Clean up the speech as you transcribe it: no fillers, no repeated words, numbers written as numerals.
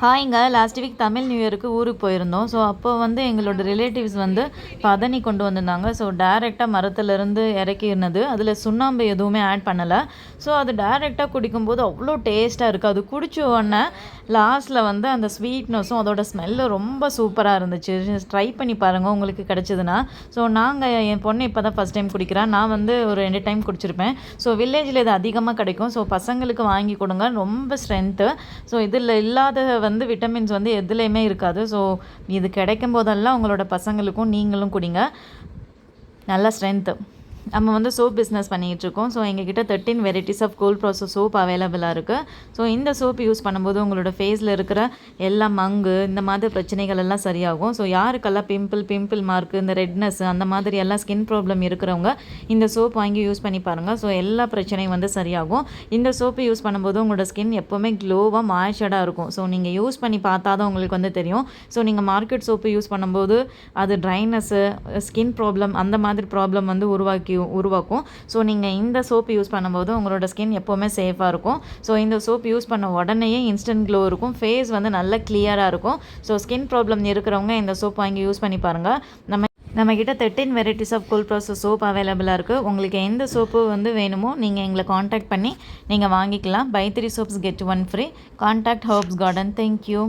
ஹாய்ங்க. Last week Tamil new இயருக்கு ஊருக்கு போயிருந்தோம். ஸோ அப்போ வந்து எங்களோட ரிலேட்டிவ்ஸ் வந்து பதனி கொண்டு வந்திருந்தாங்க. ஸோ டைரெக்டாக மரத்துலேருந்து இறக்கிருந்தது. அதில் சுண்ணாம்பு எதுவுமே ஆட் பண்ணலை. ஸோ அது டைரெக்டாக குடிக்கும்போது அவ்வளோ டேஸ்ட்டாக இருக்குது. அது குடிச்ச உடனே லாஸ்ட்டில் வந்து அந்த ஸ்வீட்னஸும் அதோட ஸ்மெல்லும் ரொம்ப சூப்பராக இருந்துச்சு. ட்ரை பண்ணி பாருங்கள் உங்களுக்கு கிடச்சிதுன்னா. ஸோ என் பொண்ணு இப்போ தான் ஃபஸ்ட் டைம் குடிக்கிறேன். நான் வந்து ஒரு 2 டைம் குடிச்சிருப்பேன். ஸோ வில்லேஜில் இது அதிகமாக கிடைக்கும். ஸோ பசங்களுக்கு வாங்கி கொடுங்க. ரொம்ப ஸ்ட்ரென்த்து. ஸோ இதில் இல்லாத வந்து விட்டமின்ஸ் வந்து எதுலேயுமே இருக்காது. ஸோ இது கிடைக்கும் போதெல்லாம் உங்களோட பசங்களுக்கும் நீங்களும் குடிங்க. நல்ல ஸ்ட்ரென்த்து. நம்ம வந்து சோப் பிஸ்னஸ் பண்ணிகிட்ருக்கோம். ஸோ எங்ககிட்ட 13 varieties of cold process soap அவைலபிளாக இருக்குது. ஸோ இந்த சோப் யூஸ் பண்ணும்போது உங்களோட ஃபேஸில் இருக்கிற எல்லா மங்கு இந்த மாதிரி பிரச்சனைகள் எல்லாம் சரியாகும். ஸோ யாருக்கெல்லாம் பிம்பிள் மார்க்கு இந்த ரெட்னஸ் அந்த மாதிரி எல்லாம் ஸ்கின் ப்ராப்ளம் இருக்கிறவங்க இந்த சோப் வாங்கி யூஸ் பண்ணி பாருங்கள். ஸோ எல்லா பிரச்சனையும் வந்து சரியாகும். இந்த சோப்பு யூஸ் பண்ணும்போது உங்களோட ஸ்கின் எப்போவுமே க்ளோவாக மாய்ஸ்சர்டாக இருக்கும். ஸோ நீங்கள் யூஸ் பண்ணி பார்த்தா தான் உங்களுக்கு வந்து தெரியும். ஸோ நீங்கள் மார்க்கெட் சோப்பு யூஸ் பண்ணும்போது அது ட்ரைனஸ்ஸு ஸ்கின் ப்ராப்ளம் அந்த மாதிரி ப்ராப்ளம் வந்து உருவாக்கும். ஸோ நீங்கள் இந்த சோப்பு யூஸ் பண்ணும்போது உங்களோட ஸ்கின் எப்போவுமே சேஃபாக இருக்கும். ஸோ இந்த சோப் யூஸ் பண்ண உடனேயே இன்ஸ்டன்ட் க்ளோ இருக்கும். ஃபேஸ் வந்து நல்ல கிளியராக இருக்கும். ஸோ ஸ்கின் ப்ராப்ளம் இருக்கிறவங்க இந்த சோப் வாங்கி யூஸ் பண்ணி பாருங்கள். நம்மக்கிட்ட 13 varieties of cold process soap அவைலபிளாக இருக்குது. உங்களுக்கு எந்த சோப்பு வந்து வேணுமோ நீங்கள் எங்களை காண்டாக்ட் பண்ணி நீங்கள் வாங்கிக்கலாம். Buy 3 soaps get 1 free. Contact herbs garden. Thank you.